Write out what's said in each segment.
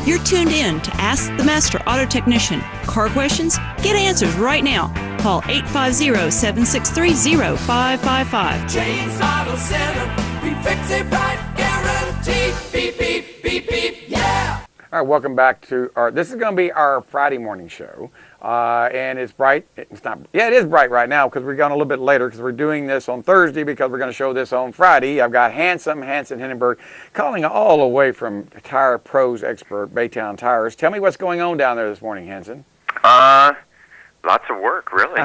You're tuned in to Ask the Master Auto Technician. Car questions? Get answers right now. Call 850-763-0555. James Auto Center, we fix it right, guaranteed. Beep, beep, beep, beep, yeah. All right, welcome back to this is going to be our Friday morning show. And it's bright. It's not, yeah, it is bright right now because we're going a little bit later because we're doing this on Thursday because we're going to show this on Friday. I've got Hansson Hindenburg calling all the way from Tire Pros expert, Baytown Tires. Tell me what's going on down there this morning, Hansson. Lots of work, really.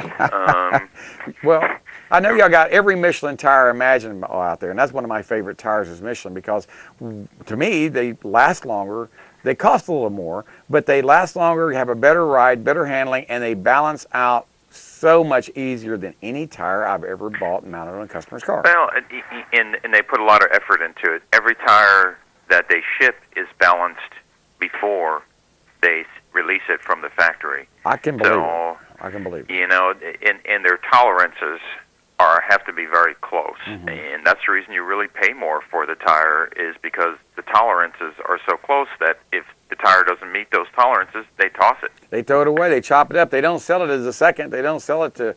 Well, I know y'all got every Michelin tire imaginable out there, and that's one of my favorite tires is Michelin because, to me, they last longer. They cost a little more, but they last longer, have a better ride, better handling, and they balance out so much easier than any tire I've ever bought and mounted on a customer's car. Well, and they put a lot of effort into it. Every tire that they ship is balanced before they release it from the factory. I can believe it. I can believe it. You know, and their tolerances have to be very close, and that's the reason you really pay more for the tire is because the tolerances are so close that if the tire doesn't meet those tolerances, they toss it. They throw it away. They chop it up. They don't sell it as a second. They don't sell it to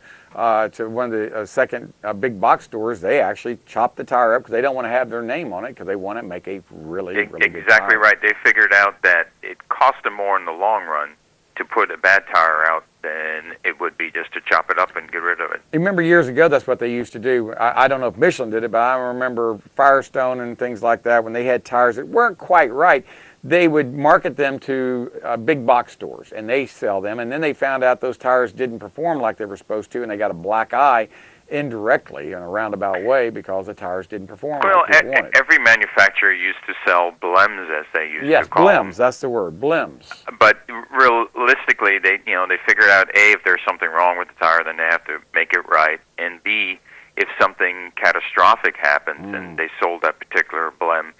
one of the second big box stores. They actually chop the tire up because they don't want to have their name on it because they want to make a really good tire. Exactly right. They figured out that it cost them more in the long run to put a bad tire out than it would be just to chop it up and get rid of it. You remember years ago, that's what they used to do. I don't know if Michelin did it, but I remember Firestone and things like that, when they had tires that weren't quite right, they would market them to big box stores, and they sell them. And then they found out those tires didn't perform like they were supposed to, and they got a black eye indirectly in a roundabout way because the tires didn't perform like they wanted. Every manufacturer used to sell blems, as they used to call them. Yes, blems, that's the word, blems. But realistically, they figured out, A, if there's something wrong with the tire, then they have to make it right, and B, if something catastrophic happens and they sold that particular blem,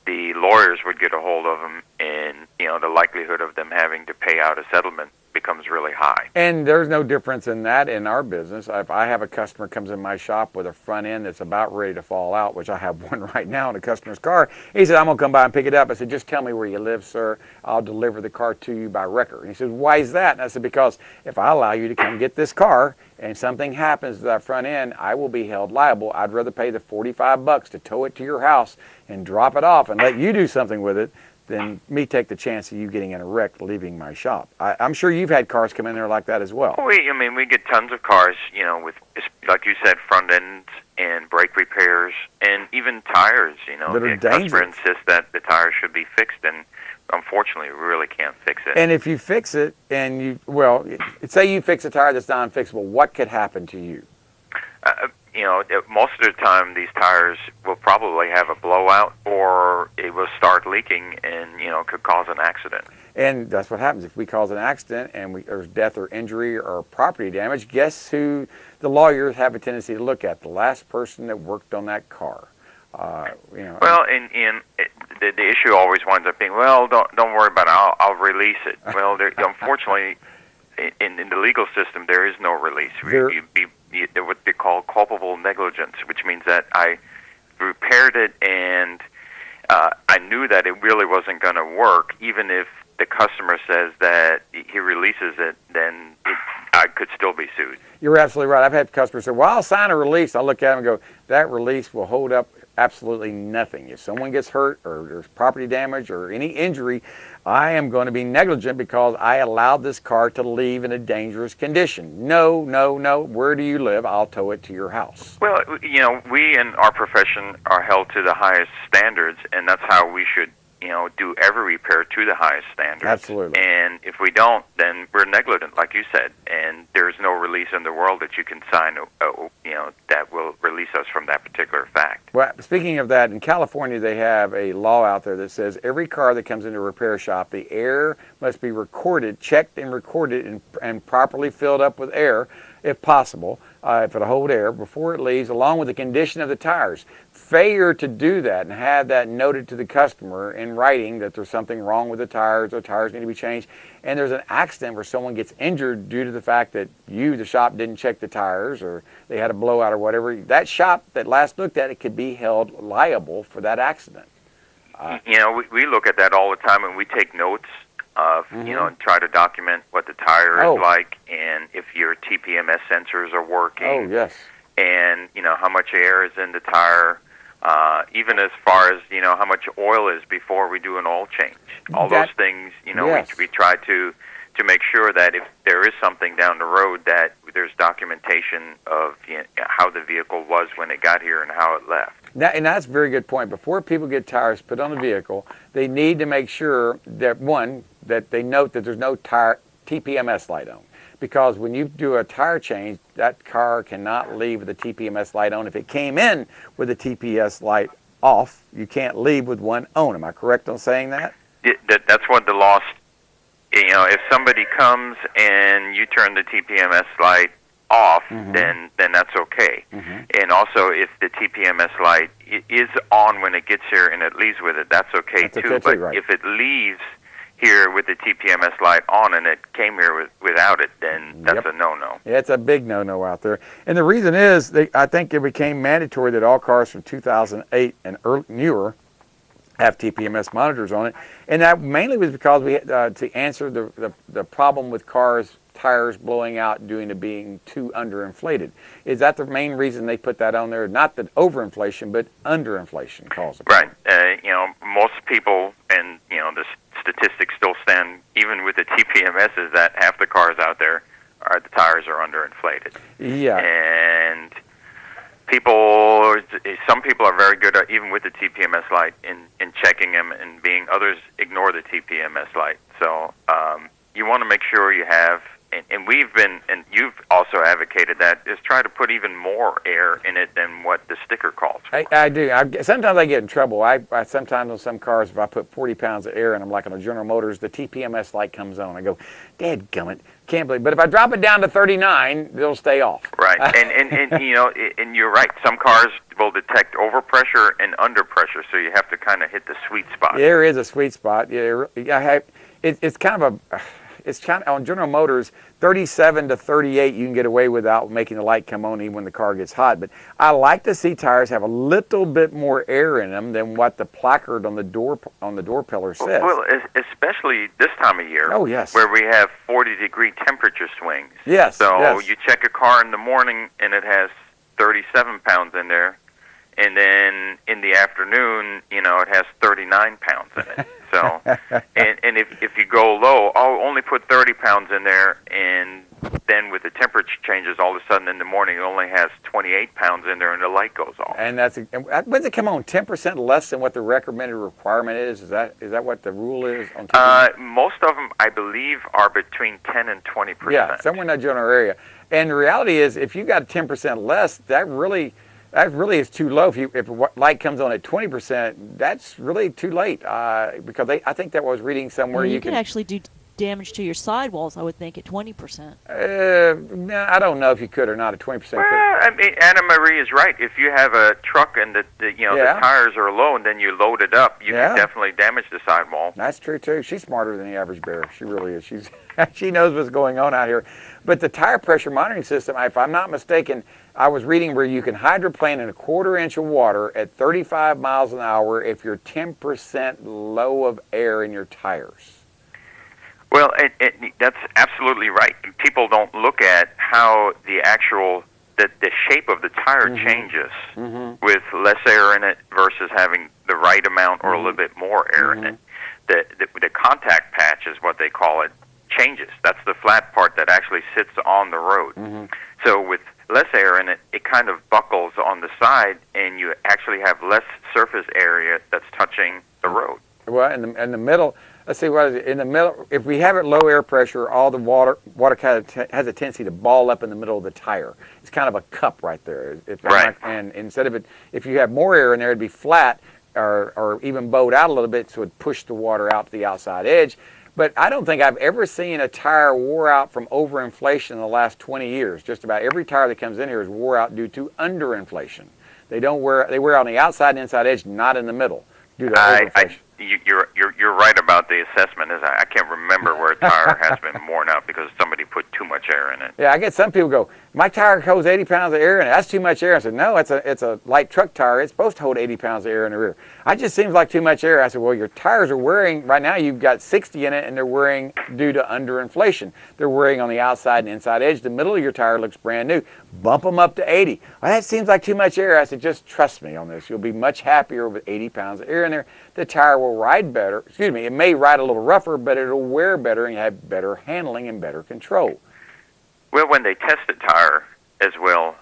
the lawyers would get a hold of them, and the likelihood of them having to pay out a settlement becomes really high. And there's no difference in that in our business. If I have a customer comes in my shop with a front end that's about ready to fall out, which I have one right now in a customer's car, he said, I'm going to come by and pick it up. I said, just tell me where you live, sir. I'll deliver the car to you by record. And he said, why is that? And I said, because if I allow you to come get this car and something happens to that front end, I will be held liable. I'd rather pay the $45 to tow it to your house and drop it off and let you do something with it than me take the chance of you getting in a wreck leaving my shop. I'm sure you've had cars come in there like that as well. We get tons of cars, with, like you said, front ends and brake repairs and even tires, The customer insists that the tires should be fixed, and unfortunately, we really can't fix it. And if you fix it and say you fix a tire that's non-fixable, what could happen to you? Most of the time, these tires will probably have a blowout or it will start leaking and, could cause an accident. And that's what happens. If we cause an accident and there's death or injury or property damage, guess who the lawyers have a tendency to look at? The last person that worked on that car. Well, and the issue always winds up being, well, don't worry about it. I'll release it. Well, unfortunately, in the legal system, there is no release. What they call culpable negligence, which means that I repaired it and I knew that it really wasn't going to work. Even if the customer says that he releases it, then I could still be sued. You're absolutely right. I've had customers say, well, I'll sign a release. I'll look at them and go, that release will hold up absolutely nothing. If someone gets hurt or there's property damage or any injury, I am going to be negligent because I allowed this car to leave in a dangerous condition. No. Where do you live? I'll tow it to your house. Well, we in our profession are held to the highest standards, and that's how we should, do every repair to the highest standards. Absolutely. And if we don't, then we're negligent, like you said, and there's no release in the world that you can sign, that will release us from that particular fact. Well, speaking of that, in California, they have a law out there that says every car that comes into a repair shop, the air must be recorded, checked and recorded, and properly filled up with air, if possible, if it'll hold air, before it leaves, along with the condition of the tires. Failure to do that and have that noted to the customer in writing that there's something wrong with the tires or tires need to be changed, and there's an accident where someone gets injured due to the fact that the shop, didn't check the tires or they had a blowout or whatever, that shop that last looked at it could be held liable for that accident. You know, we look at that all the time, and we take notes of, you know, and try to document what the tire is like, and if your TPMS sensors are working. Oh, yes. And, you know, how much air is in the tire, even as far as, you know, how much oil is before we do an oil change. All those things, you know, we try to make sure that if there is something down the road, that there's documentation of, you know, how the vehicle was when it got here and how it left. And that's a very good point. Before people get tires put on the vehicle, they need to make sure that, one, that they note that there's no tire TPMS light on. Because when you do a tire change, that car cannot leave with the TPMS light on. If it came in with the TPS light off, you can't leave with one on. Am I correct on saying that? That's what the law, you know, if somebody comes and you turn the TPMS light off, then that's okay. And also, if the TPMS light is on when it gets here and it leaves with it, that's okay too. But if it leaves here with the TPMS light on and it came here without it, then that's a no-no. Yeah, it's a big no-no out there. And the reason is, I think it became mandatory that all cars from 2008 and newer have TPMS monitors on it, and that mainly was because we had to answer the problem with tires blowing out due to being too underinflated. Is that the main reason they put that on there? Not that overinflation, but underinflation causes it. Right. You know, most people, and you know, the statistics still stand, even with the TPMS, is that half the cars out there the tires are underinflated. Yeah. And some people are very good at, even with the TPMS light, in checking them, and others ignore the TPMS light. So you want to make sure you have, and you've also advocated that, is try to put even more air in it than what the sticker calls for. I do. Sometimes I get in trouble. I sometimes on some cars, if I put 40 pounds of air in them, like on a General Motors, the TPMS light comes on. I go, dadgummit, can't believe. But if I drop it down to 39, they'll stay off. Right. and you know, and you're right. Some cars will detect overpressure and underpressure, so you have to kind of hit the sweet spot. There is a sweet spot. Yeah, it's kind of on General Motors, 37 to 38 you can get away without making the light come on even when the car gets hot. But I like to see tires have a little bit more air in them than what the placard on the door pillar says. Well, especially this time of year. Oh, yes. Where we have 40-degree temperature swings. Yes. So you check a car in the morning and it has 37 pounds in there, and then in the afternoon, you know, it has 39 pounds in it. So, and if you go low, I'll only put 30 pounds in there, and then with the temperature changes, all of a sudden in the morning, it only has 28 pounds in there, and the light goes off. And when does it come on? 10% less than what the recommended requirement is? Is that what the rule is on TV? Most of them, I believe, are between 10 and 20%. Yeah, somewhere in that general area. And the reality is, if you got 10% less, that really is too low. If light comes on at 20%, that's really too late. Because I think that was reading somewhere you could actually do damage to your sidewalls, I would think, at 20%. No, I don't know if you could or not at 20%. Well, I mean, Anna Marie is right. If you have a truck and the tires are low, and then you load it up, you can definitely damage the sidewall. That's true too. She's smarter than the average bear. She really is. She knows what's going on out here. But the tire pressure monitoring system, if I'm not mistaken, I was reading where you can hydroplane in a 1/4 inch of water at 35 miles an hour if you're 10% low of air in your tires. Well, that's absolutely right. People don't look at how the shape of the tire changes with less air in it versus having the right amount or a little bit more air in it. The contact patch is what they call it, changes. That's the flat part that actually sits on the road. So with less air in it, it kind of buckles on the side, and you actually have less surface area that's touching the road. Well, in the middle, let's see, what is it? In the middle, if we have it low air pressure, all the water kind of has a tendency to ball up in the middle of the tire. It's kind of a cup right there. Right. And instead of it, if you have more air in there, it'd be flat or even bowed out a little bit, so it'd push the water out to the outside edge. But I don't think I've ever seen a tire wore out from overinflation in the last 20 years. Just about every tire that comes in here is wore out due to underinflation. They wear out on the outside and inside edge, not in the middle, due to overinflation. You're right about about the assessment is I can't remember where a tire has been worn out because somebody put too much air in it. Yeah, I get some people go, my tire holds 80 pounds of air in it. That's too much air. I said, no, it's a light truck tire. It's supposed to hold 80 pounds of air in the rear. It just seems like too much air. I said, well, your tires are wearing, right now you've got 60 in it, and they're wearing due to underinflation. They're wearing on the outside and inside edge. The middle of your tire looks brand new. Bump them up to 80. Well, that seems like too much air. I said, just trust me on this. You'll be much happier with 80 pounds of air in there. The tire will ride better. Excuse me, it may ride a little rougher, but it'll wear better and have better handling and better control. Well, when they test the tire as well,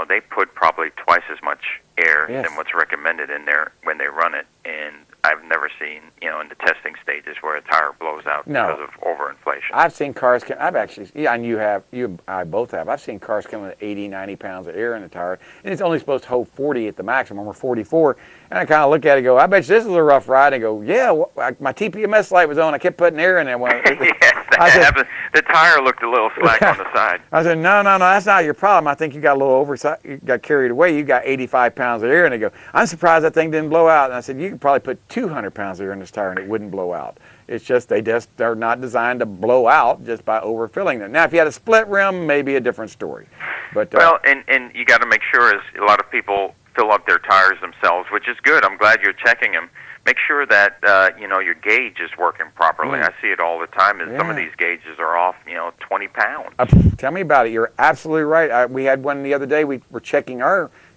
they put probably twice as much air than what's recommended in there when they run it. And I've never seen, in the testing stages where a tire blows out because of overinflation. I've seen cars, and I both have. I've seen cars come with 80, 90 pounds of air in the tire, and it's only supposed to hold 40 at the maximum, or 44. And I kind of look at it and go, I bet you this is a rough ride. And I go, yeah, my TPMS light was on. I kept putting air in there. Yes, that happened. The tire looked a little slack on the side. I said, no, that's not your problem. I think you got a little oversized. You got carried away. You got 85 pounds of air. And they go, I'm surprised that thing didn't blow out. And I said, you could probably put 200 pounds of air in this tire and it wouldn't blow out. It's just they're not designed to blow out just by overfilling them. Now, if you had a split rim, maybe a different story. But and you got to make sure, as a lot of people fill up their tires themselves, which is good. I'm glad you're checking them. Make sure that your gauge is working properly. I see it all the time. Some of these gauges are off, 20 pounds. Tell me about it. You're absolutely right. We had one the other day. We were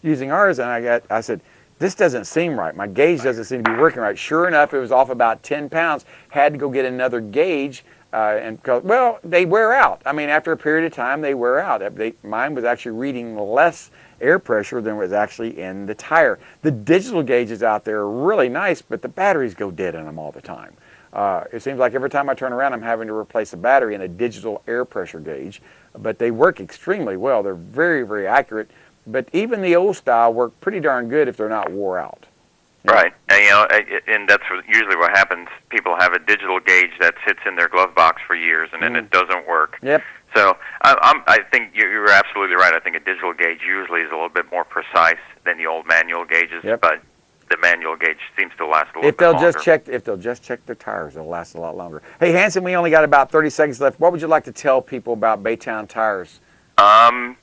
using ours, and I said, this doesn't seem right. My gauge doesn't seem to be working right. Sure enough, it was off about 10 pounds. Had to go get another gauge, they wear out. I mean, after a period of time, they wear out. Mine was actually reading less air pressure than was actually in the tire. The digital gauges out there are really nice, but the batteries go dead in them all the time. It seems like every time I turn around, I'm having to replace a battery in a digital air pressure gauge, but they work extremely well. They're very, very accurate, but even the old style work pretty darn good if they're not wore out. Right, and that's usually what happens. People have a digital gauge that sits in their glove box for years, and then it doesn't work. Yep. So I think you're absolutely right. I think a digital gauge usually is a little bit more precise than the old manual gauges, but the manual gauge seems to last a little bit longer. If they'll just check their tires, it'll last a lot longer. Hey, Hansson, we only got about 30 seconds left. What would you like to tell people about Baytown Tires? We're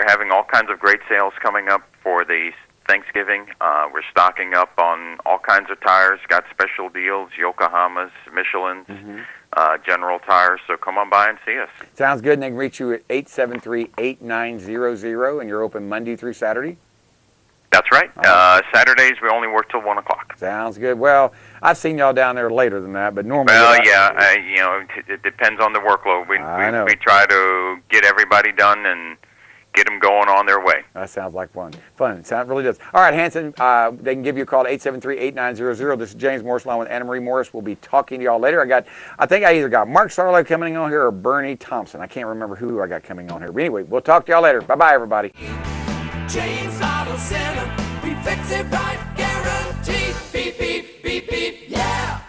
having all kinds of great sales coming up for the Thanksgiving. We're stocking up on all kinds of tires, got special deals, Yokohamas, Michelins, General Tires, so come on by and see us. Sounds good, and they can reach you at 873-8900, and you're open Monday through Saturday? That's right. Saturdays we only work till 1 o'clock. Sounds good. Well, I've seen y'all down there later than that, but normally... it depends on the workload. We try to get everybody done and get them going on their way. That sounds like fun. It really does. All right, Hansson, they can give you a call at 873-8900. This is James Morris along with Anna Marie Morris. We'll be talking to y'all later. I think I either got Mark Sarlo coming on here or Bernie Thompson. I can't remember who I got coming on here. But anyway, we'll talk to y'all later. Bye-bye, everybody. James Auto Center, we fix it right, guaranteed. Beep, beep, beep, beep, yeah.